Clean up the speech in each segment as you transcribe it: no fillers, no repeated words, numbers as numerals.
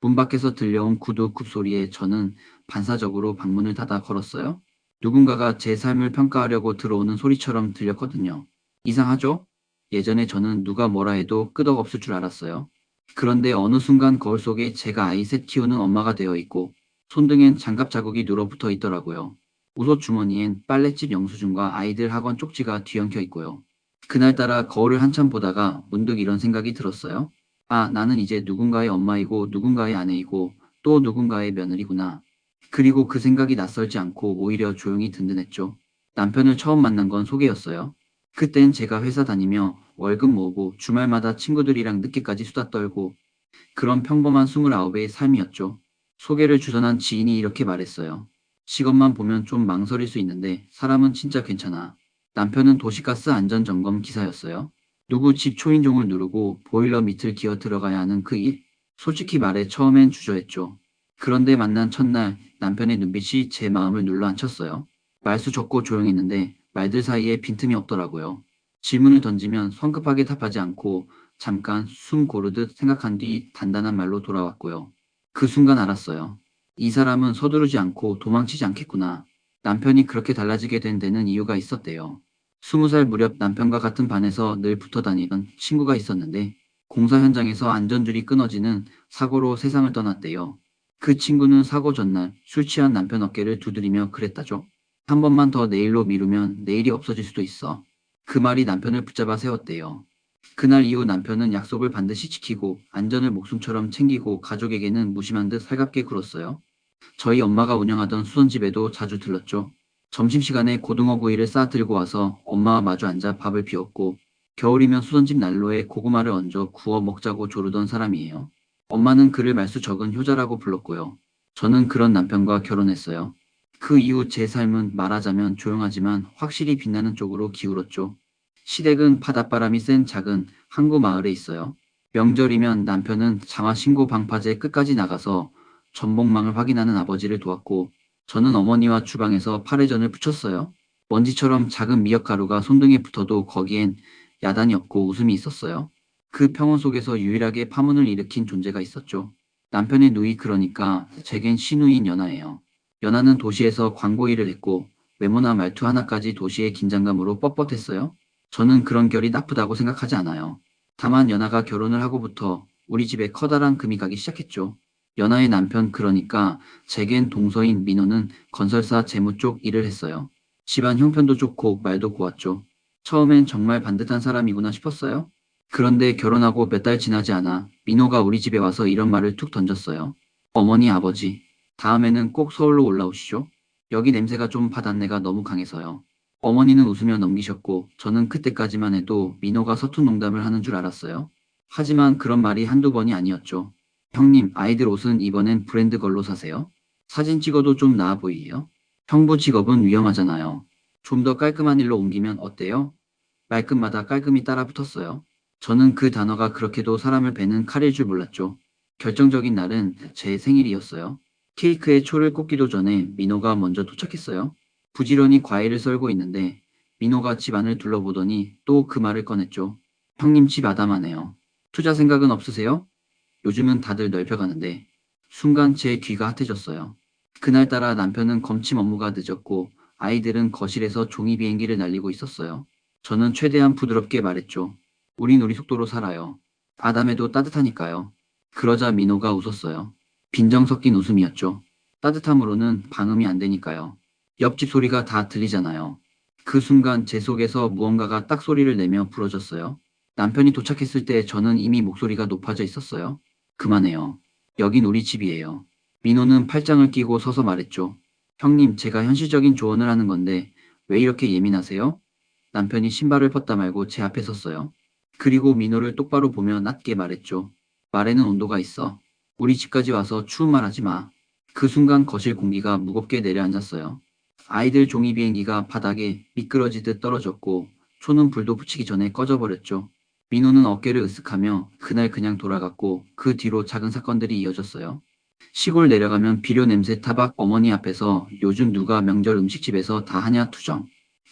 문 밖에서 들려온 구두굽 소리에 저는 반사적으로 방문을 닫아 걸었어요. 누군가가 제 삶을 평가하려고 들어오는 소리처럼 들렸거든요. 이상하죠? 예전에 저는 누가 뭐라 해도 끄덕없을 줄 알았어요. 그런데 어느 순간 거울 속에 제가 아이 셋 키우는 엄마가 되어 있고 손등엔 장갑 자국이 눌어붙어 있더라고요. 옷옷 주머니엔 빨랫집 영수증과 아이들 학원 쪽지가 뒤엉켜 있고요. 그날따라 거울을 한참 보다가 문득 이런 생각이 들었어요. 아, 나는 이제 누군가의 엄마이고 누군가의 아내이고 또 누군가의 며느리구나. 그리고 그 생각이 낯설지 않고 오히려 조용히 든든했죠. 남편을 처음 만난 건 소개였어요. 그땐 제가 회사 다니며 월급 모으고 주말마다 친구들이랑 늦게까지 수다 떨고 그런 평범한 29의 삶이었죠. 소개를 주선한 지인이 이렇게 말했어요. 직업만 보면 좀 망설일 수 있는데 사람은 진짜 괜찮아. 남편은 도시가스 안전점검 기사였어요. 누구 집 초인종을 누르고 보일러 밑을 기어 들어가야 하는 그 일? 솔직히 말해 처음엔 주저했죠. 그런데 만난 첫날 남편의 눈빛이 제 마음을 눌러앉혔어요. 말수 적고 조용했는데 말들 사이에 빈틈이 없더라고요. 질문을 던지면 성급하게 답하지 않고 잠깐 숨 고르듯 생각한 뒤 단단한 말로 돌아왔고요. 그 순간 알았어요. 이 사람은 서두르지 않고 도망치지 않겠구나. 남편이 그렇게 달라지게 된 데는 이유가 있었대요. 20살 무렵 남편과 같은 반에서 늘 붙어 다니던 친구가 있었는데 공사 현장에서 안전줄이 끊어지는 사고로 세상을 떠났대요. 그 친구는 사고 전날 술 취한 남편 어깨를 두드리며 그랬다죠. 한 번만 더 내일로 미루면 내일이 없어질 수도 있어. 그 말이 남편을 붙잡아 세웠대요. 그날 이후 남편은 약속을 반드시 지키고 안전을 목숨처럼 챙기고 가족에게는 무심한 듯 살갑게 굴었어요. 저희 엄마가 운영하던 수선집에도 자주 들렀죠. 점심시간에 고등어 구이를 싸 들고 와서 엄마와 마주 앉아 밥을 비웠고 겨울이면 수선집 난로에 고구마를 얹어 구워 먹자고 조르던 사람이에요. 엄마는 그를 말수 적은 효자라고 불렀고요. 저는 그런 남편과 결혼했어요. 그 이후 제 삶은 말하자면 조용하지만 확실히 빛나는 쪽으로 기울었죠. 시댁은 바닷바람이 센 작은 항구 마을에 있어요. 명절이면 남편은 장화 신고 방파제 끝까지 나가서 전복망을 확인하는 아버지를 도왔고 저는 어머니와 주방에서 파래전을 부쳤어요. 먼지처럼 작은 미역가루가 손등에 붙어도 거기엔 야단이 없고 웃음이 있었어요. 그 평온 속에서 유일하게 파문을 일으킨 존재가 있었죠. 남편의 누이 그러니까 제겐 시누이인 연하예요. 연하는 도시에서 광고 일을 했고 외모나 말투 하나까지 도시의 긴장감으로 뻣뻣했어요. 저는 그런 결이 나쁘다고 생각하지 않아요. 다만 연하가 결혼을 하고부터 우리 집에 커다란 금이 가기 시작했죠. 연하의 남편 그러니까 제겐 동서인 민호는 건설사 재무 쪽 일을 했어요. 집안 형편도 좋고 말도 고왔죠. 처음엔 정말 반듯한 사람이구나 싶었어요. 그런데 결혼하고 몇 달 지나지 않아 민호가 우리 집에 와서 이런 말을 툭 던졌어요. 어머니 아버지, 다음에는 꼭 서울로 올라오시죠. 여기 냄새가 좀 바닷내가 너무 강해서요. 어머니는 웃으며 넘기셨고 저는 그때까지만 해도 민호가 서툰 농담을 하는 줄 알았어요. 하지만 그런 말이 한두 번이 아니었죠. 형님, 아이들 옷은 이번엔 브랜드 걸로 사세요. 사진 찍어도 좀 나아 보이게요. 형부 직업은 위험하잖아요. 좀 더 깔끔한 일로 옮기면 어때요? 말끝마다 깔끔히 따라붙었어요. 저는 그 단어가 그렇게도 사람을 베는 칼일 줄 몰랐죠. 결정적인 날은 제 생일이었어요. 케이크에 초를 꽂기도 전에 민호가 먼저 도착했어요. 부지런히 과일을 썰고 있는데 민호가 집 안을 둘러보더니 또 그 말을 꺼냈죠. 형님 집 아담하네요. 투자 생각은 없으세요? 요즘은 다들 넓혀가는데 순간 제 귀가 핫해졌어요. 그날따라 남편은 검침 업무가 늦었고 아이들은 거실에서 종이 비행기를 날리고 있었어요. 저는 최대한 부드럽게 말했죠. 우린 우리 속도로 살아요. 아담해도 따뜻하니까요. 그러자 민호가 웃었어요. 빈정 섞인 웃음이었죠. 따뜻함으로는 방음이 안 되니까요. 옆집 소리가 다 들리잖아요. 그 순간 제 속에서 무언가가 딱 소리를 내며 부러졌어요. 남편이 도착했을 때 저는 이미 목소리가 높아져 있었어요. 그만해요. 여긴 우리 집이에요. 민호는 팔짱을 끼고 서서 말했죠. 형님, 제가 현실적인 조언을 하는 건데 왜 이렇게 예민하세요? 남편이 신발을 벗다 말고 제 앞에 섰어요. 그리고 민호를 똑바로 보며 낮게 말했죠. 말에는 온도가 있어. 우리 집까지 와서 추운 말 하지 마. 그 순간 거실 공기가 무겁게 내려앉았어요. 아이들 종이 비행기가 바닥에 미끄러지듯 떨어졌고 초는 불도 붙이기 전에 꺼져버렸죠. 민호는 어깨를 으쓱하며 그날 그냥 돌아갔고 그 뒤로 작은 사건들이 이어졌어요. 시골 내려가면 비료 냄새 타박 어머니 앞에서 요즘 누가 명절 음식집에서 다 하냐 투정.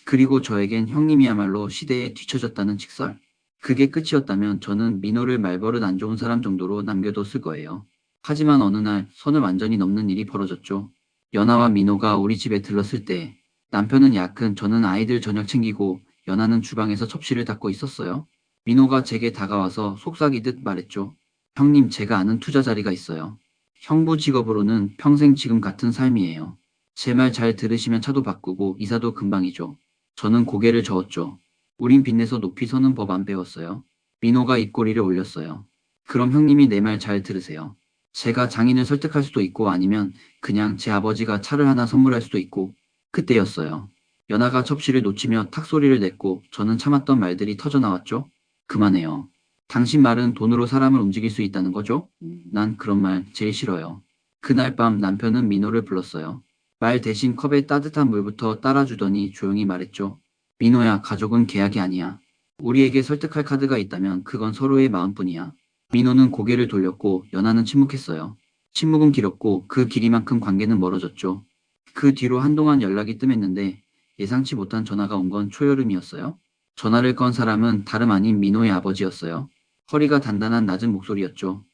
그리고 저에겐 형님이야말로 시대에 뒤처졌다는 직설. 그게 끝이었다면 저는 민호를 말버릇 안 좋은 사람 정도로 남겨뒀을 거예요. 하지만 어느 날 선을 완전히 넘는 일이 벌어졌죠. 연아와 민호가 우리 집에 들렀을 때 남편은 야근, 저는 아이들 저녁 챙기고 연아는 주방에서 접시를 닦고 있었어요. 민호가 제게 다가와서 속삭이듯 말했죠. 형님, 제가 아는 투자 자리가 있어요. 형부 직업으로는 평생 지금 같은 삶이에요. 제 말 잘 들으시면 차도 바꾸고 이사도 금방이죠. 저는 고개를 저었죠. 우린 빚내서 높이 서는 법 안 배웠어요. 민호가 입꼬리를 올렸어요. 그럼 형님이 내 말 잘 들으세요. 제가 장인을 설득할 수도 있고 아니면 그냥 제 아버지가 차를 하나 선물할 수도 있고. 그때였어요. 연아가 접시를 놓치며 탁 소리를 냈고 저는 참았던 말들이 터져나왔죠. 그만해요. 당신 말은 돈으로 사람을 움직일 수 있다는 거죠? 난 그런 말 제일 싫어요. 그날 밤 남편은 민호를 불렀어요. 말 대신 컵에 따뜻한 물부터 따라주더니 조용히 말했죠. 민호야, 가족은 계약이 아니야. 우리에게 설득할 카드가 있다면 그건 서로의 마음뿐이야. 민호는 고개를 돌렸고 연하는 침묵했어요. 침묵은 길었고 그 길이만큼 관계는 멀어졌죠. 그 뒤로 한동안 연락이 뜸했는데 예상치 못한 전화가 온 건 초여름이었어요. 전화를 건 사람은 다름 아닌 민호의 아버지였어요. 허리가 단단한 낮은 목소리였죠.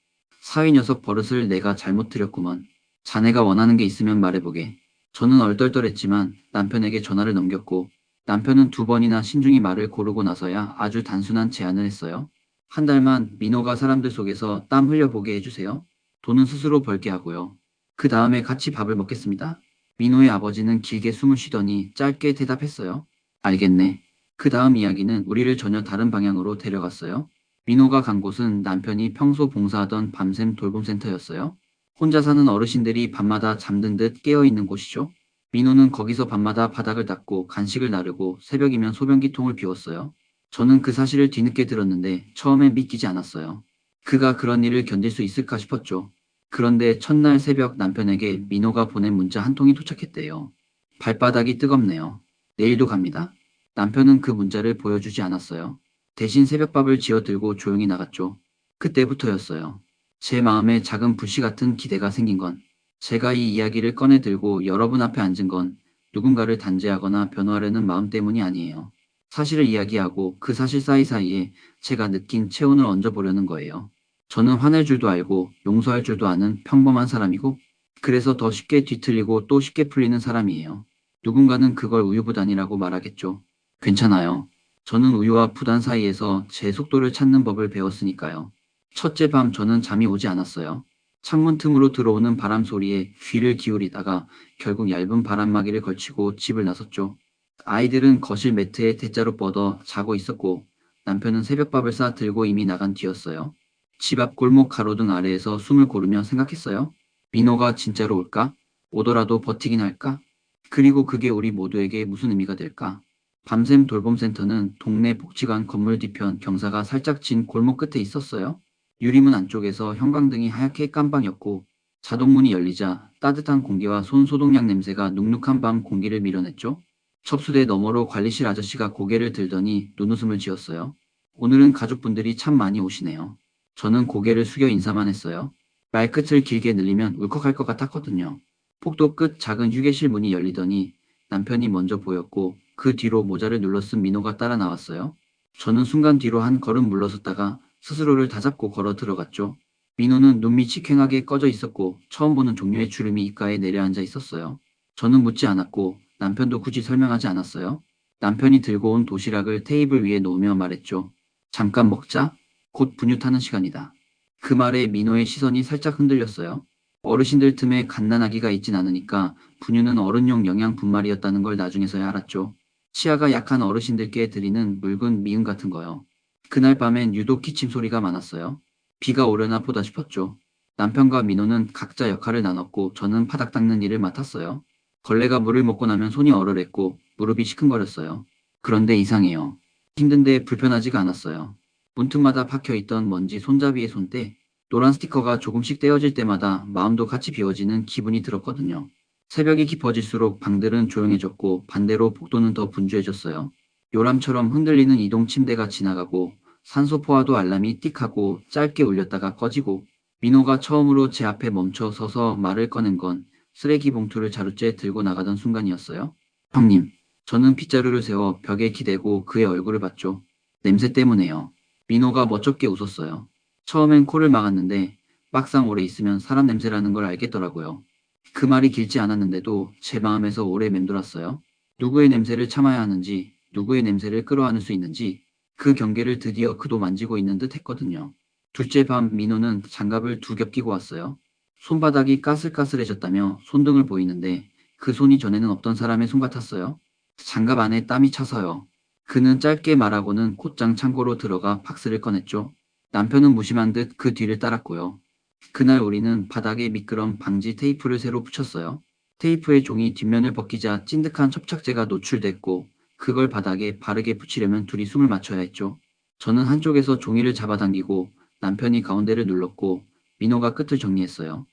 사위 녀석 버릇을 내가 잘못 들였구먼. 자네가 원하는 게 있으면 말해보게. 저는 얼떨떨했지만 남편에게 전화를 넘겼고 남편은 2번이나 신중히 말을 고르고 나서야 아주 단순한 제안을 했어요. 한 달만 민호가 사람들 속에서 땀 흘려보게 해주세요. 돈은 스스로 벌게 하고요. 그 다음에 같이 밥을 먹겠습니다. 민호의 아버지는 길게 숨을 쉬더니 짧게 대답했어요. 알겠네. 그 다음 이야기는 우리를 전혀 다른 방향으로 데려갔어요. 민호가 간 곳은 남편이 평소 봉사하던 밤샘 돌봄센터였어요. 혼자 사는 어르신들이 밤마다 잠든 듯 깨어있는 곳이죠. 민호는 거기서 밤마다 바닥을 닦고 간식을 나르고 새벽이면 소변기통을 비웠어요. 저는 그 사실을 뒤늦게 들었는데 처음엔 믿기지 않았어요. 그가 그런 일을 견딜 수 있을까 싶었죠. 그런데 첫날 새벽 남편에게 민호가 보낸 문자 한 통이 도착했대요. 발바닥이 뜨겁네요. 내일도 갑니다. 남편은 그 문자를 보여주지 않았어요. 대신 새벽밥을 지어 들고 조용히 나갔죠. 그때부터였어요. 제 마음에 작은 불씨 같은 기대가 생긴 건, 제가 이 이야기를 꺼내 들고 여러분 앞에 앉은 건 누군가를 단죄하거나 변호하려는 마음 때문이 아니에요. 사실을 이야기하고 그 사실 사이사이에 제가 느낀 체온을 얹어보려는 거예요. 저는 화낼 줄도 알고 용서할 줄도 아는 평범한 사람이고, 그래서 더 쉽게 뒤틀리고 또 쉽게 풀리는 사람이에요. 누군가는 그걸 우유부단이라고 말하겠죠. 괜찮아요. 저는 우유와 부단 사이에서 제 속도를 찾는 법을 배웠으니까요. 첫째 밤 저는 잠이 오지 않았어요. 창문 틈으로 들어오는 바람 소리에 귀를 기울이다가 결국 얇은 바람막이를 걸치고 집을 나섰죠. 아이들은 거실 매트에 대자로 뻗어 자고 있었고 남편은 새벽밥을 싸 들고 이미 나간 뒤였어요. 집 앞 골목 가로등 아래에서 숨을 고르며 생각했어요. 민호가 진짜로 올까? 오더라도 버티긴 할까? 그리고 그게 우리 모두에게 무슨 의미가 될까? 밤샘 돌봄센터는 동네 복지관 건물 뒤편 경사가 살짝 진 골목 끝에 있었어요. 유리문 안쪽에서 형광등이 하얗게 깜방였고 자동문이 열리자 따뜻한 공기와 손 소독약 냄새가 눅눅한 밤 공기를 밀어냈죠. 접수대 너머로 관리실 아저씨가 고개를 들더니 눈웃음을 지었어요. 오늘은 가족분들이 참 많이 오시네요. 저는 고개를 숙여 인사만 했어요. 말끝을 길게 늘리면 울컥할 것 같았거든요. 폭도 끝 작은 휴게실 문이 열리더니 남편이 먼저 보였고 그 뒤로 모자를 눌러 쓴 민호가 따라 나왔어요. 저는 순간 뒤로 한 걸음 물러섰다가 스스로를 다잡고 걸어 들어갔죠. 민호는 눈밑이 퀭하게 꺼져 있었고 처음 보는 종류의 주름이 입가에 내려앉아 있었어요. 저는 묻지 않았고 남편도 굳이 설명하지 않았어요. 남편이 들고 온 도시락을 테이블 위에 놓으며 말했죠. 잠깐 먹자. 곧 분유 타는 시간이다. 그 말에 민호의 시선이 살짝 흔들렸어요. 어르신들 틈에 갓난아기가 있진 않으니까 분유는 어른용 영양 분말이었다는 걸 나중에서야 알았죠. 치아가 약한 어르신들께 드리는 묽은 미음 같은 거요. 그날 밤엔 유독 기침 소리가 많았어요. 비가 오려나 보다 싶었죠. 남편과 민호는 각자 역할을 나눴고 저는 바닥 닦는 일을 맡았어요. 걸레가 물을 먹고 나면 손이 얼얼했고 무릎이 시큰거렸어요. 그런데 이상해요. 힘든데 불편하지가 않았어요. 문틈마다 박혀있던 먼지 손잡이의 손때, 노란 스티커가 조금씩 떼어질 때마다 마음도 같이 비워지는 기분이 들었거든요. 새벽이 깊어질수록 방들은 조용해졌고 반대로 복도는 더 분주해졌어요. 요람처럼 흔들리는 이동 침대가 지나가고 산소포화도 알람이 띡 하고 짧게 울렸다가 꺼지고 민호가 처음으로 제 앞에 멈춰 서서 말을 꺼낸 건 쓰레기 봉투를 자루째 들고 나가던 순간이었어요. 형님, 저는 빗자루를 세워 벽에 기대고 그의 얼굴을 봤죠. 냄새 때문에요. 민호가 멋쩍게 웃었어요. 처음엔 코를 막았는데 막상 오래 있으면 사람 냄새라는 걸 알겠더라고요. 그 말이 길지 않았는데도 제 마음에서 오래 맴돌았어요. 누구의 냄새를 참아야 하는지, 누구의 냄새를 끌어안을 수 있는지, 그 경계를 드디어 그도 만지고 있는 듯 했거든요. 둘째 밤 민호는 장갑을 두 겹 끼고 왔어요. 손바닥이 까슬까슬해졌다며 손등을 보이는데 그 손이 전에는 없던 사람의 손 같았어요. 장갑 안에 땀이 차서요. 그는 짧게 말하고는 곧장 창고로 들어가 박스를 꺼냈죠. 남편은 무심한 듯 그 뒤를 따랐고요. 그날 우리는 바닥에 미끄럼 방지 테이프를 새로 붙였어요. 테이프의 종이 뒷면을 벗기자 찐득한 접착제가 노출됐고 그걸 바닥에 바르게 붙이려면 둘이 숨을 맞춰야 했죠. 저는 한쪽에서 종이를 잡아당기고 남편이 가운데를 눌렀고 민호가 끝을 정리했어요.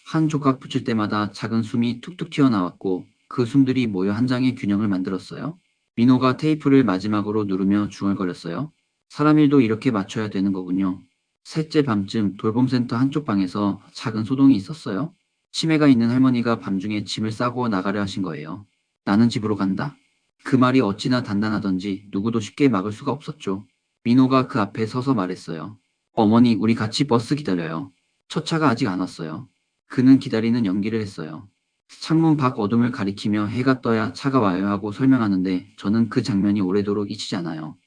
한 조각 붙일 때마다 작은 숨이 툭툭 튀어나왔고 그 숨들이 모여 한 장의 균형을 만들었어요. 민호가 테이프를 마지막으로 누르며 중얼거렸어요. 사람 일도 이렇게 맞춰야 되는 거군요. 셋째 밤쯤 돌봄센터 한쪽 방에서 작은 소동이 있었어요. 치매가 있는 할머니가 밤중에 짐을 싸고 나가려 하신 거예요. 나는 집으로 간다. 그 말이 어찌나 단단하던지 누구도 쉽게 막을 수가 없었죠. 민호가 그 앞에 서서 말했어요. 어머니, 우리 같이 버스 기다려요. 첫 차가 아직 안 왔어요. 그는 기다리는 연기를 했어요. 창문 밖 어둠을 가리키며 해가 떠야 차가 와요 하고 설명하는데 저는 그 장면이 오래도록 잊히지 않아요.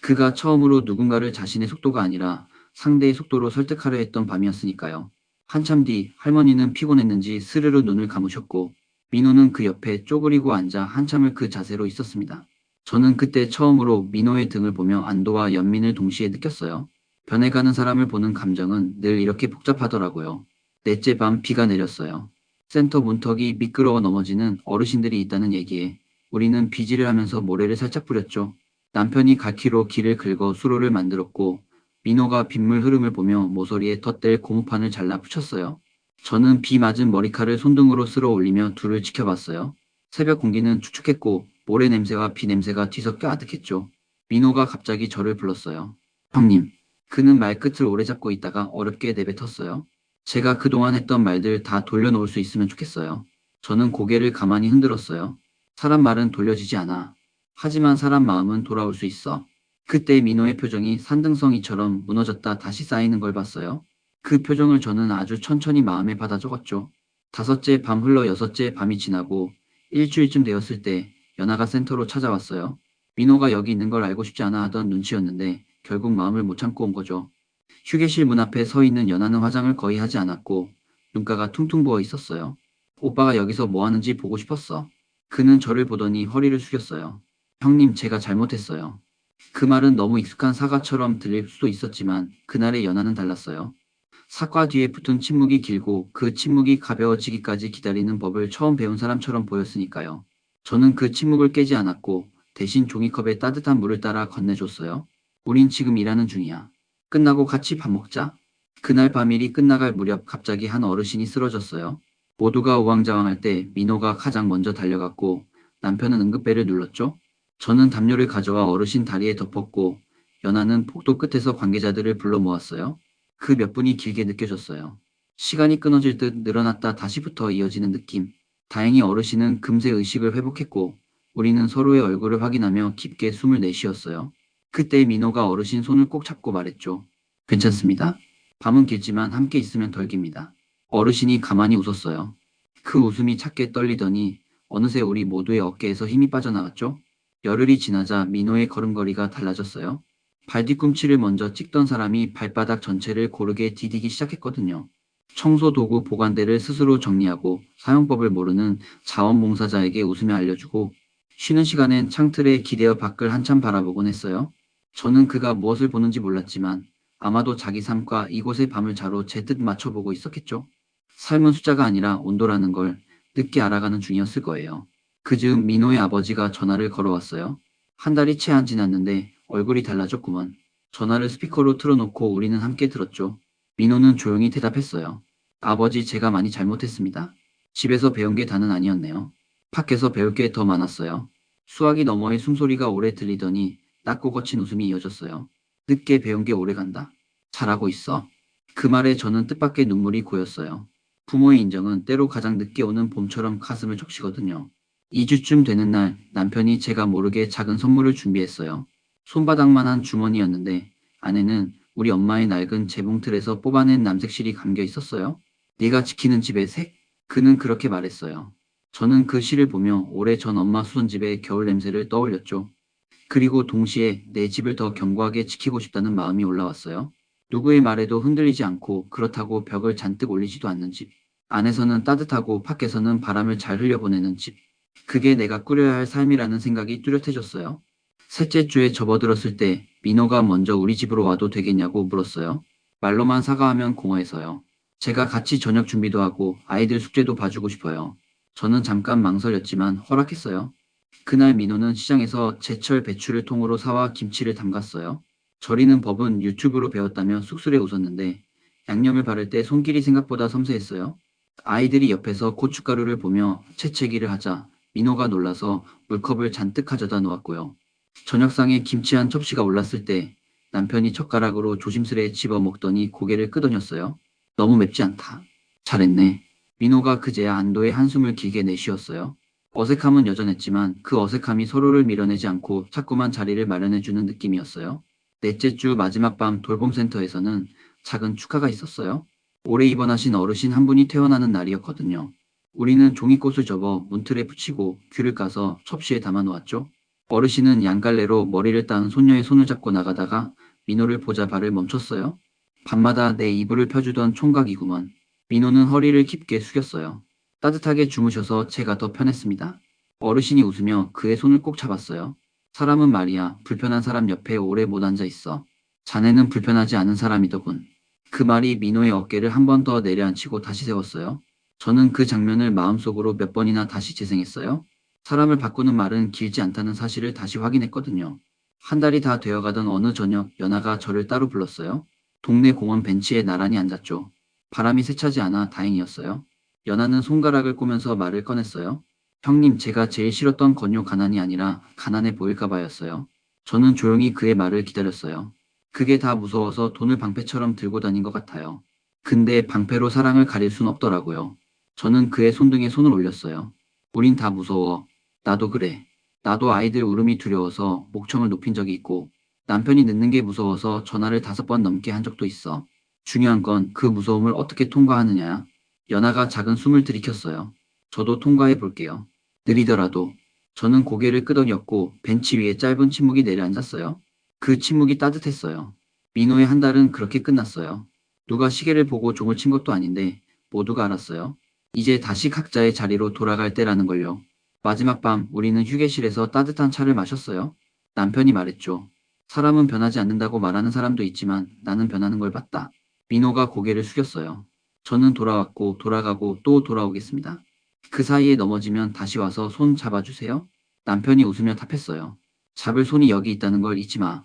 그가 처음으로 누군가를 자신의 속도가 아니라 상대의 속도로 설득하려 했던 밤이었으니까요. 한참 뒤 할머니는 피곤했는지 스르르 눈을 감으셨고 민호는 그 옆에 쪼그리고 앉아 한참을 그 자세로 있었습니다. 저는 그때 처음으로 민호의 등을 보며 안도와 연민을 동시에 느꼈어요. 변해가는 사람을 보는 감정은 늘 이렇게 복잡하더라고요. 넷째 밤 비가 내렸어요. 센터 문턱이 미끄러워 넘어지는 어르신들이 있다는 얘기에 우리는 비질을 하면서 모래를 살짝 뿌렸죠. 남편이 갈퀴로 길을 긁어 수로를 만들었고 민호가 빗물 흐름을 보며 모서리에 덧댈 고무판을 잘라 붙였어요. 저는 비 맞은 머리칼을 손등으로 쓸어 올리며 둘을 지켜봤어요. 새벽 공기는 축축했고 모래 냄새와 비 냄새가 뒤섞여 아득했죠. 민호가 갑자기 저를 불렀어요. 형님. 그는 말끝을 오래 잡고 있다가 어렵게 내뱉었어요. 제가 그동안 했던 말들 다 돌려놓을 수 있으면 좋겠어요. 저는 고개를 가만히 흔들었어요. 사람 말은 돌려지지 않아. 하지만 사람 마음은 돌아올 수 있어. 그때 민호의 표정이 산등성이처럼 무너졌다 다시 쌓이는 걸 봤어요. 그 표정을 저는 아주 천천히 마음에 받아 적었죠. 다섯째 밤 흘러 여섯째 밤이 지나고 일주일쯤 되었을 때 연아가 센터로 찾아왔어요. 민호가 여기 있는 걸 알고 싶지 않아 하던 눈치였는데 결국 마음을 못 참고 온 거죠. 휴게실 문 앞에 서 있는 연아는 화장을 거의 하지 않았고 눈가가 퉁퉁 부어 있었어요. 오빠가 여기서 뭐 하는지 보고 싶었어. 그는 저를 보더니 허리를 숙였어요. 형님, 제가 잘못했어요. 그 말은 너무 익숙한 사과처럼 들릴 수도 있었지만 그날의 연아는 달랐어요. 사과 뒤에 붙은 침묵이 길고 그 침묵이 가벼워지기까지 기다리는 법을 처음 배운 사람처럼 보였으니까요. 저는 그 침묵을 깨지 않았고 대신 종이컵에 따뜻한 물을 따라 건네줬어요. 우린 지금 일하는 중이야. 끝나고 같이 밥 먹자. 그날 밤일이 끝나갈 무렵 갑자기 한 어르신이 쓰러졌어요. 모두가 우왕좌왕할 때 민호가 가장 먼저 달려갔고 남편은 응급벨을 눌렀죠. 저는 담요를 가져와 어르신 다리에 덮었고 연아는 폭도 끝에서 관계자들을 불러 모았어요. 그 몇 분이 길게 느껴졌어요. 시간이 끊어질 듯 늘어났다 다시부터 이어지는 느낌. 다행히 어르신은 금세 의식을 회복했고 우리는 서로의 얼굴을 확인하며 깊게 숨을 내쉬었어요. 그때 민호가 어르신 손을 꼭 잡고 말했죠. 괜찮습니다. 밤은 길지만 함께 있으면 덜 깁니다. 어르신이 가만히 웃었어요. 그 웃음이 작게 떨리더니 어느새 우리 모두의 어깨에서 힘이 빠져나갔죠. 열흘이 지나자 민호의 걸음걸이가 달라졌어요. 발뒤꿈치를 먼저 찍던 사람이 발바닥 전체를 고르게 디디기 시작했거든요. 청소 도구 보관대를 스스로 정리하고 사용법을 모르는 자원봉사자에게 웃으며 알려주고 쉬는 시간엔 창틀에 기대어 밖을 한참 바라보곤 했어요. 저는 그가 무엇을 보는지 몰랐지만 아마도 자기 삶과 이곳의 밤을 자로 제 뜻 맞춰보고 있었겠죠. 삶은 숫자가 아니라 온도라는 걸 늦게 알아가는 중이었을 거예요. 그즈음 민호의 아버지가 전화를 걸어왔어요. 한 달이 채 안 지났는데 얼굴이 달라졌구먼. 전화를 스피커로 틀어놓고 우리는 함께 들었죠. 민호는 조용히 대답했어요. 아버지, 제가 많이 잘못했습니다. 집에서 배운 게 다는 아니었네요. 밖에서 배울 게 더 많았어요. 수화기 너머의 숨소리가 오래 들리더니 낮고 거친 웃음이 이어졌어요. 늦게 배운 게 오래 간다. 잘하고 있어. 그 말에 저는 뜻밖의 눈물이 고였어요. 부모의 인정은 때로 가장 늦게 오는 봄처럼 가슴을 적시거든요. 2주쯤 되는 날 남편이 제가 모르게 작은 선물을 준비했어요. 손바닥만한 주머니였는데 안에는 우리 엄마의 낡은 재봉틀에서 뽑아낸 남색 실이 감겨 있었어요. 네가 지키는 집의 색? 그는 그렇게 말했어요. 저는 그 실을 보며 오래전 엄마 수선집의 겨울 냄새를 떠올렸죠. 그리고 동시에 내 집을 더 견고하게 지키고 싶다는 마음이 올라왔어요. 누구의 말에도 흔들리지 않고 그렇다고 벽을 잔뜩 올리지도 않는 집. 안에서는 따뜻하고 밖에서는 바람을 잘 흘려보내는 집. 그게 내가 꾸려야 할 삶이라는 생각이 뚜렷해졌어요. 셋째 주에 접어들었을 때 민호가 먼저 우리 집으로 와도 되겠냐고 물었어요. 말로만 사과하면 공허해서요. 제가 같이 저녁 준비도 하고 아이들 숙제도 봐주고 싶어요. 저는 잠깐 망설였지만 허락했어요. 그날 민호는 시장에서 제철 배추를 통으로 사와 김치를 담갔어요. 절이는 법은 유튜브로 배웠다며 쑥스레 웃었는데 양념을 바를 때 손길이 생각보다 섬세했어요. 아이들이 옆에서 고춧가루를 보며 채채기를 하자 민호가 놀라서 물컵을 잔뜩 가져다 놓았고요. 저녁상에 김치 한 첩시가 올랐을 때 남편이 젓가락으로 조심스레 집어 먹더니 고개를 끄덕였어요. 너무 맵지 않다. 잘했네. 민호가 그제야 안도의 한숨을 길게 내쉬었어요. 어색함은 여전했지만 그 어색함이 서로를 밀어내지 않고 자꾸만 자리를 마련해주는 느낌이었어요. 넷째 주 마지막 밤 돌봄센터에서는 작은 축하가 있었어요. 올해 입원하신 어르신 한 분이 퇴원하는 날이었거든요. 우리는 종이꽃을 접어 문틀에 붙이고 귤을 까서 첩시에 담아 놓았죠. 어르신은 양갈래로 머리를 딴 손녀의 손을 잡고 나가다가 민호를 보자 발을 멈췄어요. 밤마다 내 이불을 펴주던 총각이구먼. 민호는 허리를 깊게 숙였어요. 따뜻하게 주무셔서 제가 더 편했습니다. 어르신이 웃으며 그의 손을 꼭 잡았어요. 사람은 말이야, 불편한 사람 옆에 오래 못 앉아 있어. 자네는 불편하지 않은 사람이더군. 그 말이 민호의 어깨를 한 번 더 내려앉히고 다시 세웠어요. 저는 그 장면을 마음속으로 몇 번이나 다시 재생했어요. 사람을 바꾸는 말은 길지 않다는 사실을 다시 확인했거든요. 한 달이 다 되어가던 어느 저녁 연아가 저를 따로 불렀어요. 동네 공원 벤치에 나란히 앉았죠. 바람이 세차지 않아 다행이었어요. 연아는 손가락을 꼬면서 말을 꺼냈어요. 형님, 제가 제일 싫었던 건요 가난이 아니라 가난해 보일까 봐였어요. 저는 조용히 그의 말을 기다렸어요. 그게 다 무서워서 돈을 방패처럼 들고 다닌 것 같아요. 근데 방패로 사랑을 가릴 순 없더라고요. 저는 그의 손등에 손을 올렸어요. 우린 다 무서워. 나도 그래. 나도 아이들 울음이 두려워서 목청을 높인 적이 있고 남편이 늦는 게 무서워서 전화를 5번 넘게 한 적도 있어. 중요한 건 그 무서움을 어떻게 통과하느냐야. 연아가 작은 숨을 들이켰어요. 저도 통과해 볼게요. 느리더라도. 저는 고개를 끄덕였고 벤치 위에 짧은 침묵이 내려앉았어요. 그 침묵이 따뜻했어요. 민호의 한 달은 그렇게 끝났어요. 누가 시계를 보고 종을 친 것도 아닌데 모두가 알았어요. 이제 다시 각자의 자리로 돌아갈 때라는 걸요. 마지막 밤 우리는 휴게실에서 따뜻한 차를 마셨어요. 남편이 말했죠. 사람은 변하지 않는다고 말하는 사람도 있지만 나는 변하는 걸 봤다. 민호가 고개를 숙였어요. 저는 돌아왔고 돌아가고 또 돌아오겠습니다. 그 사이에 넘어지면 다시 와서 손 잡아주세요. 남편이 웃으며 답했어요. 잡을 손이 여기 있다는 걸 잊지 마.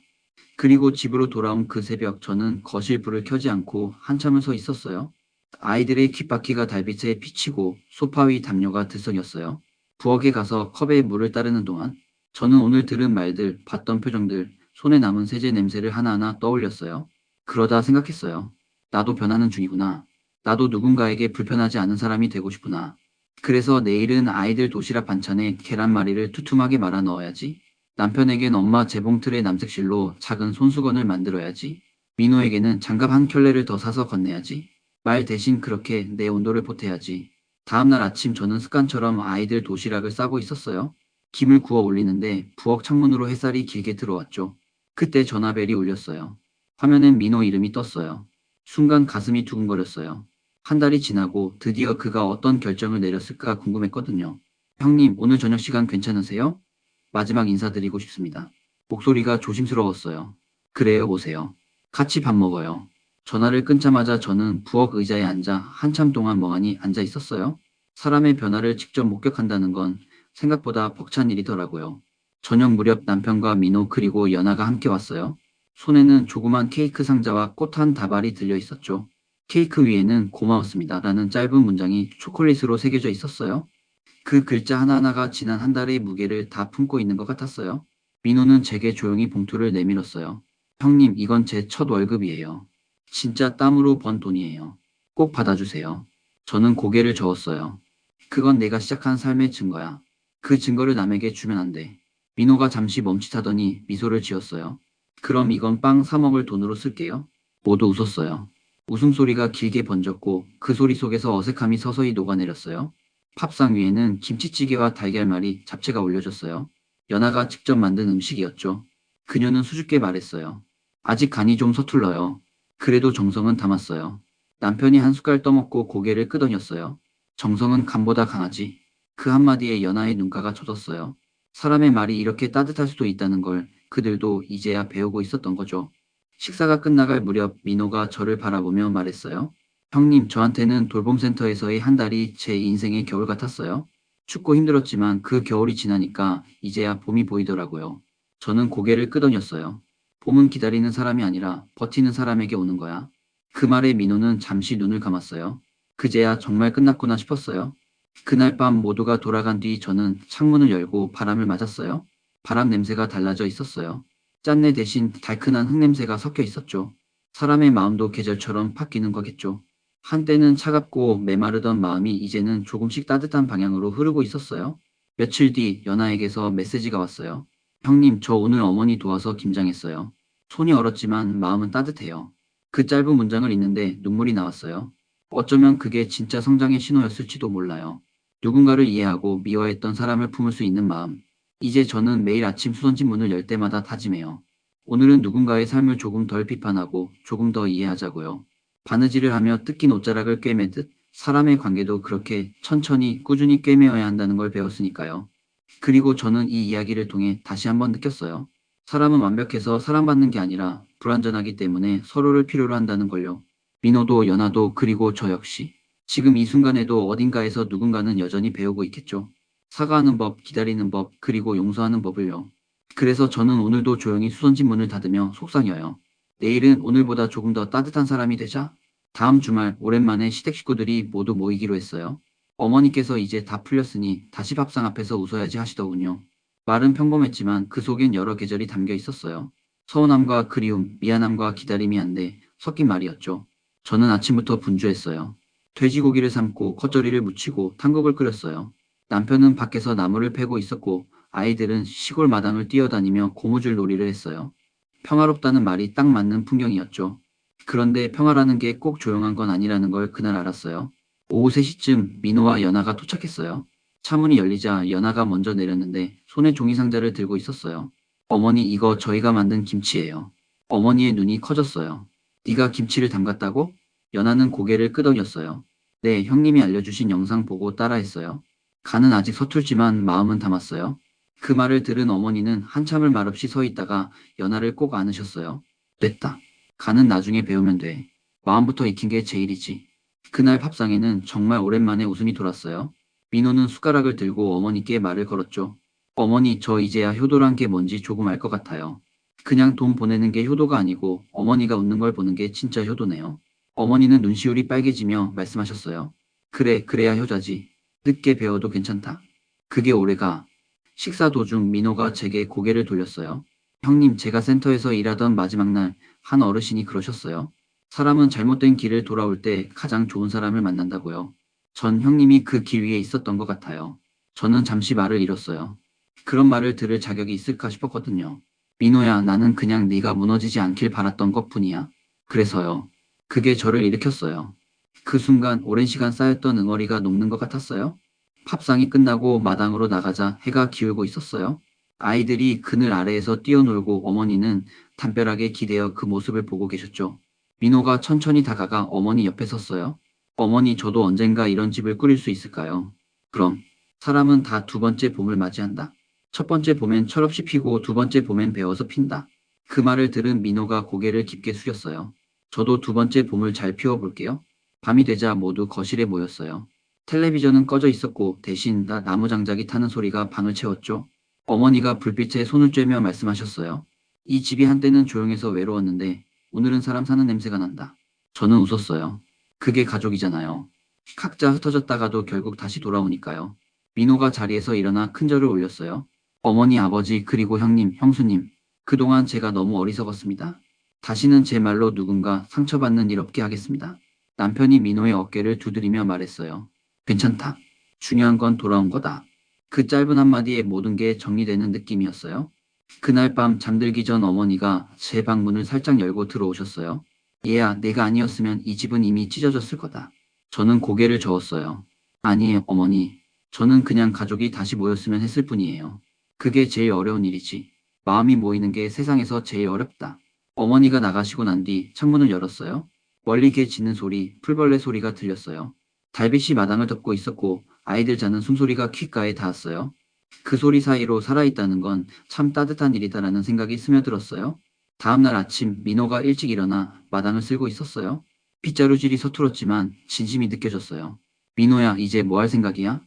그리고 집으로 돌아온 그 새벽 저는 거실 불을 켜지 않고 한참을 서 있었어요. 아이들의 귓바퀴가 달빛에 비치고 소파 위 담요가 들썩였어요. 부엌에 가서 컵에 물을 따르는 동안 저는 오늘 들은 말들, 봤던 표정들, 손에 남은 세제 냄새를 하나하나 떠올렸어요. 그러다 생각했어요. 나도 변하는 중이구나. 나도 누군가에게 불편하지 않은 사람이 되고 싶구나. 그래서 내일은 아이들 도시락 반찬에 계란말이를 투툼하게 말아 넣어야지. 남편에겐 엄마 재봉틀에 남색실로 작은 손수건을 만들어야지. 민호에게는 장갑 한 켤레를 더 사서 건네야지. 말 대신 그렇게 내 온도를 보태야지. 다음날 아침 저는 습관처럼 아이들 도시락을 싸고 있었어요. 김을 구워 올리는데 부엌 창문으로 햇살이 길게 들어왔죠. 그때 전화벨이 울렸어요. 화면엔 민호 이름이 떴어요. 순간 가슴이 두근거렸어요. 한 달이 지나고 드디어 그가 어떤 결정을 내렸을까 궁금했거든요. 형님, 오늘 저녁 시간 괜찮으세요? 마지막 인사드리고 싶습니다. 목소리가 조심스러웠어요. 그래요, 오세요. 같이 밥 먹어요. 전화를 끊자마자 저는 부엌 의자에 앉아 한참 동안 멍하니 앉아 있었어요. 사람의 변화를 직접 목격한다는 건 생각보다 벅찬 일이더라고요. 저녁 무렵 남편과 민호 그리고 연아가 함께 왔어요. 손에는 조그만 케이크 상자와 꽃 한 다발이 들려 있었죠. 케이크 위에는 고마웠습니다라는 짧은 문장이 초콜릿으로 새겨져 있었어요. 그 글자 하나하나가 지난 한 달의 무게를 다 품고 있는 것 같았어요. 민호는 제게 조용히 봉투를 내밀었어요. 형님, 이건 제 첫 월급이에요. 진짜 땀으로 번 돈이에요. 꼭 받아주세요. 저는 고개를 저었어요. 그건 내가 시작한 삶의 증거야. 그 증거를 남에게 주면 안 돼. 민호가 잠시 멈칫하더니 미소를 지었어요. 그럼 이건 빵 사 먹을 돈으로 쓸게요. 모두 웃었어요. 웃음소리가 길게 번졌고 그 소리 속에서 어색함이 서서히 녹아내렸어요. 팝상 위에는 김치찌개와 달걀말이, 잡채가 올려졌어요. 연아가 직접 만든 음식이었죠. 그녀는 수줍게 말했어요. 아직 간이 좀 서툴러요. 그래도 정성은 담았어요. 남편이 한 숟갈 떠먹고 고개를 끄덕였어요. 정성은 간보다 강하지. 그 한마디에 연아의 눈가가 젖었어요. 사람의 말이 이렇게 따뜻할 수도 있다는 걸 그들도 이제야 배우고 있었던 거죠. 식사가 끝나갈 무렵 민호가 저를 바라보며 말했어요. 형님, 저한테는 돌봄센터에서의 한 달이 제 인생의 겨울 같았어요. 춥고 힘들었지만 그 겨울이 지나니까 이제야 봄이 보이더라고요. 저는 고개를 끄덕였어요. 봄은 기다리는 사람이 아니라 버티는 사람에게 오는 거야. 그 말에 민호는 잠시 눈을 감았어요. 그제야 정말 끝났구나 싶었어요. 그날 밤 모두가 돌아간 뒤 저는 창문을 열고 바람을 맞았어요. 바람 냄새가 달라져 있었어요. 짠내 대신 달큰한 흙냄새가 섞여 있었죠. 사람의 마음도 계절처럼 바뀌는 거겠죠. 한때는 차갑고 메마르던 마음이 이제는 조금씩 따뜻한 방향으로 흐르고 있었어요. 며칠 뒤 연아에게서 메시지가 왔어요. 형님, 저 오늘 어머니 도와서 김장했어요. 손이 얼었지만 마음은 따뜻해요. 그 짧은 문장을 읽는데 눈물이 나왔어요. 어쩌면 그게 진짜 성장의 신호였을지도 몰라요. 누군가를 이해하고 미워했던 사람을 품을 수 있는 마음. 이제 저는 매일 아침 수선집 문을 열 때마다 다짐해요. 오늘은 누군가의 삶을 조금 덜 비판하고 조금 더 이해하자고요. 바느질을 하며 뜯긴 옷자락을 꿰매듯 사람의 관계도 그렇게 천천히 꾸준히 꿰매어야 한다는 걸 배웠으니까요. 그리고 저는 이 이야기를 통해 다시 한번 느꼈어요. 사람은 완벽해서 사랑받는 게 아니라 불완전하기 때문에 서로를 필요로 한다는 걸요. 민호도 연아도 그리고 저 역시. 지금 이 순간에도 어딘가에서 누군가는 여전히 배우고 있겠죠. 사과하는 법, 기다리는 법, 그리고 용서하는 법을요. 그래서 저는 오늘도 조용히 수선집 문을 닫으며 속상해요. 내일은 오늘보다 조금 더 따뜻한 사람이 되자. 다음 주말 오랜만에 시댁 식구들이 모두 모이기로 했어요. 어머니께서 이제 다 풀렸으니 다시 밥상 앞에서 웃어야지 하시더군요. 말은 평범했지만 그 속엔 여러 계절이 담겨 있었어요. 서운함과 그리움, 미안함과 기다림이 한데 섞인 말이었죠. 저는 아침부터 분주했어요. 돼지고기를 삶고 겉절이를 무치고 탕국을 끓였어요. 남편은 밖에서 나무를 패고 있었고 아이들은 시골 마당을 뛰어다니며 고무줄 놀이를 했어요. 평화롭다는 말이 딱 맞는 풍경이었죠. 그런데 평화라는 게 꼭 조용한 건 아니라는 걸 그날 알았어요. 오후 3시쯤 민호와 연아가 도착했어요. 차문이 열리자 연아가 먼저 내렸는데 손에 종이 상자를 들고 있었어요. 어머니, 이거 저희가 만든 김치예요. 어머니의 눈이 커졌어요. 네가 김치를 담갔다고? 연아는 고개를 끄덕였어요. 네, 형님이 알려주신 영상 보고 따라했어요. 간은 아직 서툴지만 마음은 담았어요. 그 말을 들은 어머니는 한참을 말없이 서 있다가 연아를 꼭 안으셨어요. 됐다. 간은 나중에 배우면 돼. 마음부터 익힌 게 제일이지. 그날 밥상에는 정말 오랜만에 웃음이 돌았어요. 민호는 숟가락을 들고 어머니께 말을 걸었죠. 어머니, 저 이제야 효도란 게 뭔지 조금 알 것 같아요. 그냥 돈 보내는 게 효도가 아니고 어머니가 웃는 걸 보는 게 진짜 효도네요. 어머니는 눈시울이 빨개지며 말씀하셨어요. 그래, 그래야 효자지. 늦게 배워도 괜찮다. 그게 오래가. 식사 도중 민호가 제게 고개를 돌렸어요. 형님, 제가 센터에서 일하던 마지막 날 한 어르신이 그러셨어요. 사람은 잘못된 길을 돌아올 때 가장 좋은 사람을 만난다고요. 전 형님이 그 길 위에 있었던 것 같아요. 저는 잠시 말을 잃었어요. 그런 말을 들을 자격이 있을까 싶었거든요. 민호야, 나는 그냥 네가 무너지지 않길 바랐던 것뿐이야. 그래서요. 그게 저를 일으켰어요. 그 순간 오랜 시간 쌓였던 응어리가 녹는 것 같았어요. 팝상이 끝나고 마당으로 나가자 해가 기울고 있었어요. 아이들이 그늘 아래에서 뛰어놀고 어머니는 담벼락에 기대어 그 모습을 보고 계셨죠. 민호가 천천히 다가가 어머니 옆에 섰어요. 어머니, 저도 언젠가 이런 집을 꾸릴 수 있을까요? 그럼. 사람은 다 두 번째 봄을 맞이한다. 첫 번째 봄엔 철없이 피고 두 번째 봄엔 배워서 핀다. 그 말을 들은 민호가 고개를 깊게 숙였어요. 저도 두 번째 봄을 잘 피워볼게요. 밤이 되자 모두 거실에 모였어요. 텔레비전은 꺼져 있었고 대신 나무 장작이 타는 소리가 방을 채웠죠. 어머니가 불빛에 손을 쬐며 말씀하셨어요. 이 집이 한때는 조용해서 외로웠는데 오늘은 사람 사는 냄새가 난다. 저는 웃었어요. 그게 가족이잖아요. 각자 흩어졌다가도 결국 다시 돌아오니까요. 민호가 자리에서 일어나 큰 절을 올렸어요. 어머니, 아버지, 그리고 형님, 형수님. 그동안 제가 너무 어리석었습니다. 다시는 제 말로 누군가 상처받는 일 없게 하겠습니다. 남편이 민호의 어깨를 두드리며 말했어요. 괜찮다. 중요한 건 돌아온 거다. 그 짧은 한마디에 모든 게 정리되는 느낌이었어요. 그날 밤 잠들기 전 어머니가 제 방문을 살짝 열고 들어오셨어요. 얘야, 내가 아니었으면 이 집은 이미 찢어졌을 거다. 저는 고개를 저었어요. 아니에요, 어머니. 저는 그냥 가족이 다시 모였으면 했을 뿐이에요. 그게 제일 어려운 일이지. 마음이 모이는 게 세상에서 제일 어렵다. 어머니가 나가시고 난 뒤 창문을 열었어요. 멀리 개 짖는 소리, 풀벌레 소리가 들렸어요. 달빛이 마당을 덮고 있었고 아이들 자는 숨소리가 귓가에 닿았어요. 그 소리 사이로 살아있다는 건 참 따뜻한 일이다라는 생각이 스며들었어요. 다음날 아침 민호가 일찍 일어나 마당을 쓸고 있었어요. 빗자루질이 서툴었지만 진심이 느껴졌어요. 민호야, 이제 뭐 할 생각이야?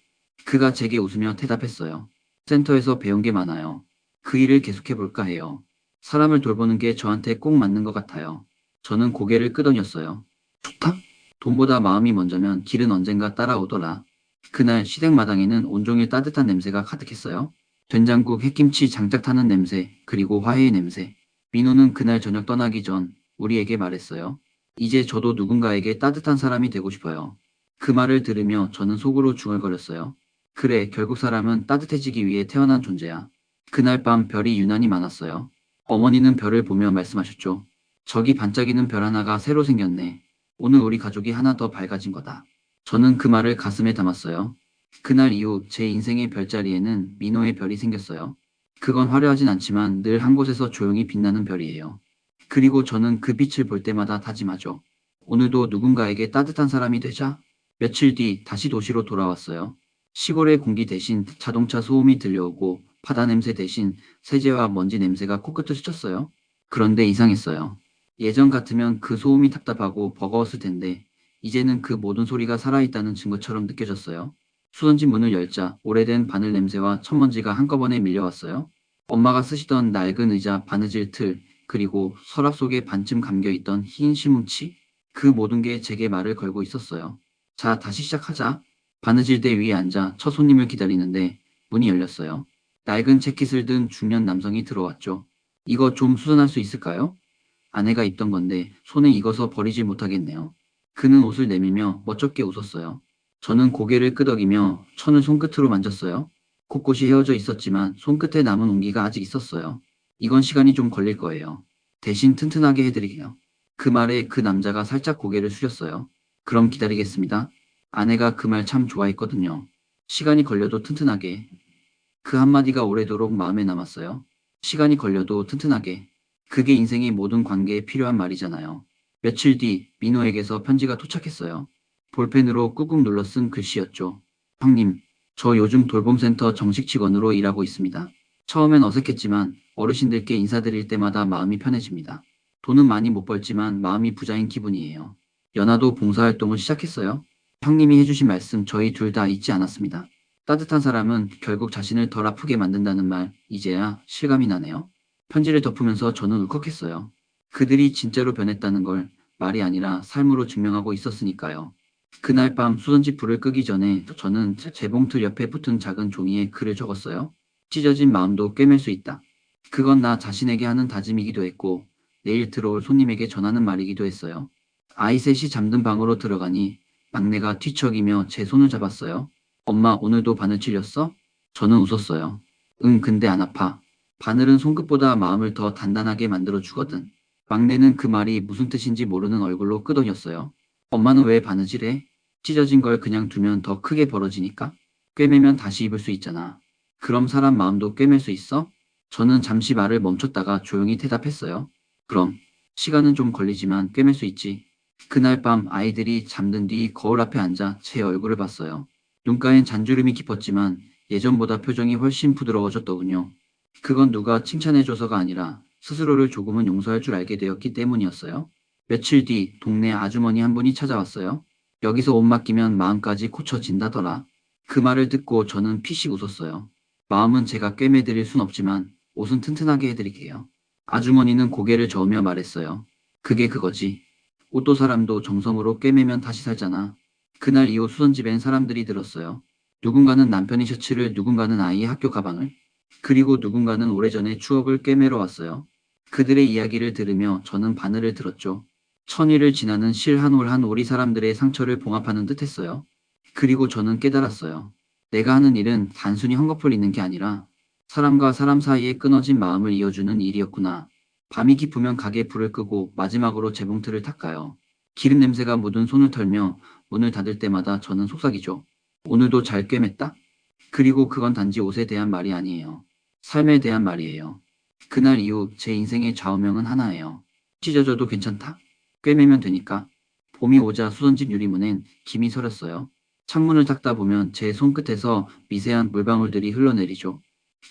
그가 제게 웃으며 대답했어요. 센터에서 배운 게 많아요. 그 일을 계속해볼까 해요. 사람을 돌보는 게 저한테 꼭 맞는 것 같아요. 저는 고개를 끄덕였어요. 좋다? 돈보다 마음이 먼저면 길은 언젠가 따라오더라. 그날 시댁마당에는 온종일 따뜻한 냄새가 가득했어요. 된장국, 햇김치 장작 타는 냄새, 그리고 화해의 냄새. 민호는 그날 저녁 떠나기 전 우리에게 말했어요. 이제 저도 누군가에게 따뜻한 사람이 되고 싶어요. 그 말을 들으며 저는 속으로 중얼거렸어요. 그래, 결국 사람은 따뜻해지기 위해 태어난 존재야. 그날 밤 별이 유난히 많았어요. 어머니는 별을 보며 말씀하셨죠. 저기 반짝이는 별 하나가 새로 생겼네. 오늘 우리 가족이 하나 더 밝아진 거다. 저는 그 말을 가슴에 담았어요. 그날 이후 제 인생의 별자리에는 민호의 별이 생겼어요. 그건 화려하진 않지만 늘 한 곳에서 조용히 빛나는 별이에요. 그리고 저는 그 빛을 볼 때마다 다짐하죠. 오늘도 누군가에게 따뜻한 사람이 되자. 며칠 뒤 다시 도시로 돌아왔어요. 시골의 공기 대신 자동차 소음이 들려오고 바다 냄새 대신 세제와 먼지 냄새가 코끝을 스쳤어요. 그런데 이상했어요. 예전 같으면 그 소음이 답답하고 버거웠을 텐데 이제는 그 모든 소리가 살아있다는 증거처럼 느껴졌어요. 수선집 문을 열자 오래된 바늘 냄새와 천먼지가 한꺼번에 밀려왔어요. 엄마가 쓰시던 낡은 의자, 바느질 틀, 그리고 서랍 속에 반쯤 감겨있던 흰 신문지? 그 모든 게 제게 말을 걸고 있었어요. 자, 다시 시작하자. 바느질대 위에 앉아 첫 손님을 기다리는데 문이 열렸어요. 낡은 재킷을 든 중년 남성이 들어왔죠. 이거 좀 수선할 수 있을까요? 아내가 입던 건데 손에 익어서 버리질 못하겠네요. 그는 옷을 내밀며 멋쩍게 웃었어요. 저는 고개를 끄덕이며 천을 손끝으로 만졌어요. 곳곳이 헤어져 있었지만 손끝에 남은 온기가 아직 있었어요. 이건 시간이 좀 걸릴 거예요. 대신 튼튼하게 해드릴게요. 그 말에 그 남자가 살짝 고개를 숙였어요. 그럼 기다리겠습니다. 아내가 그 말 참 좋아했거든요. 시간이 걸려도 튼튼하게. 그 한마디가 오래도록 마음에 남았어요. 시간이 걸려도 튼튼하게. 그게 인생의 모든 관계에 필요한 말이잖아요. 며칠 뒤 민호에게서 편지가 도착했어요. 볼펜으로 꾹꾹 눌러 쓴 글씨였죠. 형님, 저 요즘 돌봄센터 정식 직원으로 일하고 있습니다. 처음엔 어색했지만 어르신들께 인사드릴 때마다 마음이 편해집니다. 돈은 많이 못 벌지만 마음이 부자인 기분이에요. 연화도 봉사활동을 시작했어요. 형님이 해주신 말씀 저희 둘 다 잊지 않았습니다. 따뜻한 사람은 결국 자신을 덜 아프게 만든다는 말, 이제야 실감이 나네요. 편지를 덮으면서 저는 울컥했어요. 그들이 진짜로 변했다는 걸 말이 아니라 삶으로 증명하고 있었으니까요. 그날 밤 수전집 불을 끄기 전에 저는 재봉틀 옆에 붙은 작은 종이에 글을 적었어요. 찢어진 마음도 꿰맬 수 있다. 그건 나 자신에게 하는 다짐이기도 했고 내일 들어올 손님에게 전하는 말이기도 했어요. 아이 셋이 잠든 방으로 들어가니 막내가 뒤척이며 제 손을 잡았어요. 엄마, 오늘도 바늘 찔렸어? 저는 웃었어요. 응, 근데 안 아파. 바늘은 손끝보다 마음을 더 단단하게 만들어 주거든. 막내는 그 말이 무슨 뜻인지 모르는 얼굴로 끄덕였어요. 엄마는 왜 바느질해? 찢어진 걸 그냥 두면 더 크게 벌어지니까? 꿰매면 다시 입을 수 있잖아. 그럼 사람 마음도 꿰맬 수 있어? 저는 잠시 말을 멈췄다가 조용히 대답했어요. 그럼 시간은 좀 걸리지만 꿰맬 수 있지. 그날 밤 아이들이 잠든 뒤 거울 앞에 앉아 제 얼굴을 봤어요. 눈가엔 잔주름이 깊었지만 예전보다 표정이 훨씬 부드러워졌더군요. 그건 누가 칭찬해줘서가 아니라 스스로를 조금은 용서할 줄 알게 되었기 때문이었어요. 며칠 뒤 동네 아주머니 한 분이 찾아왔어요. 여기서 옷 맡기면 마음까지 고쳐진다더라. 그 말을 듣고 저는 피식 웃었어요. 마음은 제가 꿰매드릴 순 없지만 옷은 튼튼하게 해드릴게요. 아주머니는 고개를 저으며 말했어요. 그게 그거지. 옷도 사람도 정성으로 꿰매면 다시 살잖아. 그날 이후 수선집엔 사람들이 들었어요. 누군가는 남편의 셔츠를, 누군가는 아이의 학교 가방을, 그리고 누군가는 오래전의 추억을 꿰매러 왔어요. 그들의 이야기를 들으며 저는 바늘을 들었죠. 천일을 지나는 실 한 올 한 올이 사람들의 상처를 봉합하는 듯 했어요. 그리고 저는 깨달았어요. 내가 하는 일은 단순히 헝겊을 잇는 게 아니라 사람과 사람 사이에 끊어진 마음을 이어주는 일이었구나. 밤이 깊으면 가게 불을 끄고 마지막으로 재봉틀을 닦아요. 기름 냄새가 묻은 손을 털며 문을 닫을 때마다 저는 속삭이죠. 오늘도 잘 꿰맸다? 그리고 그건 단지 옷에 대한 말이 아니에요. 삶에 대한 말이에요. 그날 이후 제 인생의 좌우명은 하나예요. 찢어져도 괜찮다. 꿰매면 되니까. 봄이 오자 수선집 유리문엔 김이 서렸어요. 창문을 닦다 보면 제 손끝에서 미세한 물방울들이 흘러내리죠.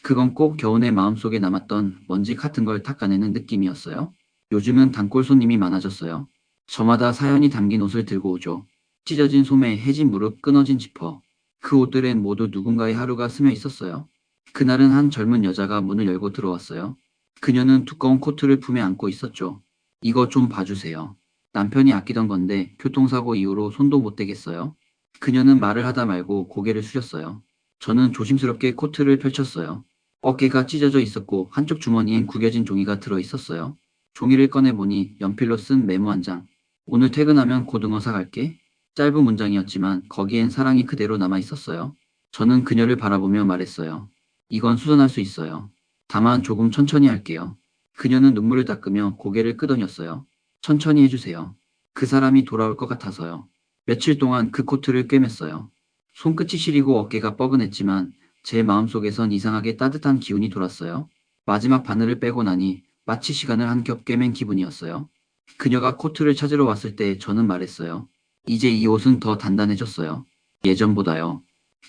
그건 꼭 겨우내 마음속에 남았던 먼지 같은 걸 닦아내는 느낌이었어요. 요즘은 단골 손님이 많아졌어요. 저마다 사연이 담긴 옷을 들고 오죠. 찢어진 소매, 해진 무릎, 끊어진 지퍼. 그 옷들엔 모두 누군가의 하루가 스며 있었어요. 그날은 한 젊은 여자가 문을 열고 들어왔어요. 그녀는 두꺼운 코트를 품에 안고 있었죠. 이거 좀 봐주세요. 남편이 아끼던 건데 교통사고 이후로 손도 못 대겠어요. 그녀는 말을 하다 말고 고개를 숙였어요. 저는 조심스럽게 코트를 펼쳤어요. 어깨가 찢어져 있었고 한쪽 주머니엔 구겨진 종이가 들어 있었어요. 종이를 꺼내보니 연필로 쓴 메모 한 장. 오늘 퇴근하면 고등어 사갈게. 짧은 문장이었지만 거기엔 사랑이 그대로 남아 있었어요. 저는 그녀를 바라보며 말했어요. 이건 수선할 수 있어요. 다만 조금 천천히 할게요. 그녀는 눈물을 닦으며 고개를 끄덕였어요. 천천히 해주세요. 그 사람이 돌아올 것 같아서요. 며칠 동안 그 코트를 꿰맸어요. 손끝이 시리고 어깨가 뻐근했지만 제 마음속에선 이상하게 따뜻한 기운이 돌았어요. 마지막 바늘을 빼고 나니 마치 시간을 한 겹 꿰맨 기분이었어요. 그녀가 코트를 찾으러 왔을 때 저는 말했어요. 이제 이 옷은 더 단단해졌어요. 예전보다요.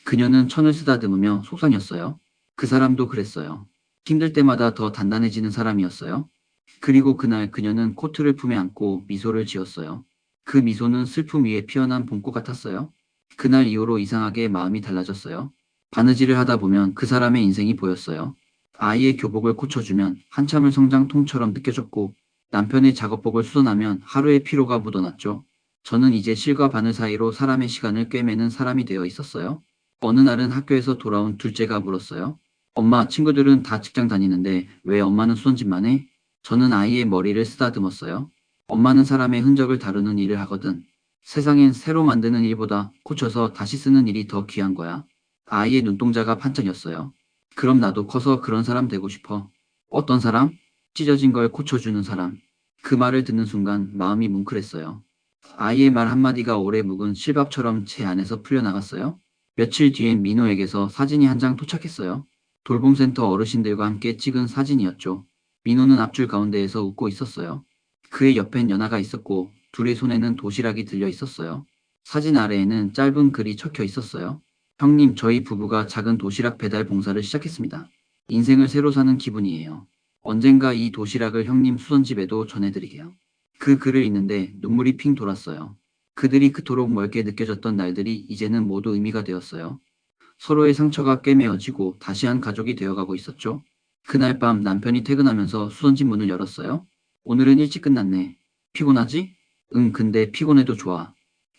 그녀는 천을 쓰다듬으며 속상했어요. 그 사람도 그랬어요. 힘들 때마다 더 단단해지는 사람이었어요. 그리고 그날 그녀는 코트를 품에 안고 미소를 지었어요. 그 미소는 슬픔 위에 피어난 봄꽃 같았어요. 그날 이후로 이상하게 마음이 달라졌어요. 바느질을 하다 보면 그 사람의 인생이 보였어요. 아이의 교복을 고쳐주면 한참을 성장통처럼 느껴졌고 남편의 작업복을 수선하면 하루의 피로가 묻어났죠. 저는 이제 실과 바늘 사이로 사람의 시간을 꿰매는 사람이 되어 있었어요. 어느 날은 학교에서 돌아온 둘째가 물었어요. 엄마, 친구들은 다 직장 다니는데 왜 엄마는 수선집만 해? 저는 아이의 머리를 쓰다듬었어요. 엄마는 사람의 흔적을 다루는 일을 하거든. 세상엔 새로 만드는 일보다 고쳐서 다시 쓰는 일이 더 귀한 거야. 아이의 눈동자가 반짝였어요. 그럼 나도 커서 그런 사람 되고 싶어. 어떤 사람? 찢어진 걸 고쳐주는 사람. 그 말을 듣는 순간 마음이 뭉클했어요. 아이의 말 한마디가 오래 묵은 실밥처럼 제 안에서 풀려나갔어요. 며칠 뒤엔 민호에게서 사진이 한 장 도착했어요. 돌봄센터 어르신들과 함께 찍은 사진이었죠. 민호는 앞줄 가운데에서 웃고 있었어요. 그의 옆엔 연아가 있었고 둘의 손에는 도시락이 들려 있었어요. 사진 아래에는 짧은 글이 적혀 있었어요. 형님, 저희 부부가 작은 도시락 배달 봉사를 시작했습니다. 인생을 새로 사는 기분이에요. 언젠가 이 도시락을 형님 수선집에도 전해드리게요. 그 글을 읽는데 눈물이 핑 돌았어요. 그들이 그토록 멀게 느껴졌던 날들이 이제는 모두 의미가 되었어요. 서로의 상처가 꿰매어지고 다시 한 가족이 되어가고 있었죠. 그날 밤 남편이 퇴근하면서 수선집 문을 열었어요. 오늘은 일찍 끝났네. 피곤하지? 응, 근데 피곤해도 좋아.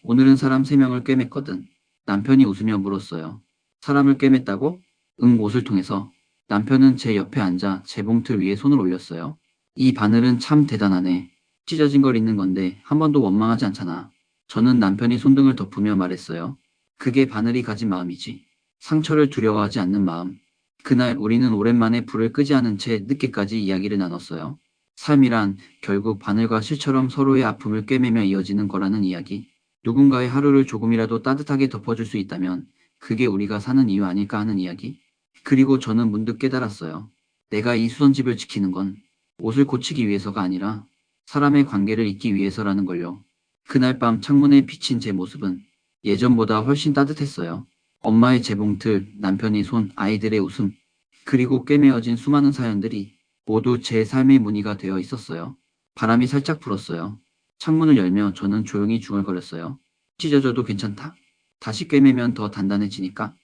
오늘은 사람 3명을 꿰맸거든. 남편이 웃으며 물었어요. 사람을 꿰맸다고? 응, 옷을 통해서. 남편은 제 옆에 앉아 재봉틀 위에 손을 올렸어요. 이 바늘은 참 대단하네. 찢어진 걸 입는 건데 한 번도 원망하지 않잖아. 저는 남편이 손등을 덮으며 말했어요. 그게 바늘이 가진 마음이지. 상처를 두려워하지 않는 마음. 그날 우리는 오랜만에 불을 끄지 않은 채 늦게까지 이야기를 나눴어요. 삶이란 결국 바늘과 실처럼 서로의 아픔을 꿰매며 이어지는 거라는 이야기. 누군가의 하루를 조금이라도 따뜻하게 덮어줄 수 있다면 그게 우리가 사는 이유 아닐까 하는 이야기. 그리고 저는 문득 깨달았어요. 내가 이 수선집을 지키는 건 옷을 고치기 위해서가 아니라 사람의 관계를 잇기 위해서라는 걸요. 그날 밤 창문에 비친 제 모습은 예전보다 훨씬 따뜻했어요. 엄마의 재봉틀, 남편의 손, 아이들의 웃음, 그리고 꿰매어진 수많은 사연들이 모두 제 삶의 무늬가 되어 있었어요. 바람이 살짝 불었어요. 창문을 열며 저는 조용히 중얼거렸어요. 찢어져도 괜찮다. 다시 꿰매면 더 단단해지니까.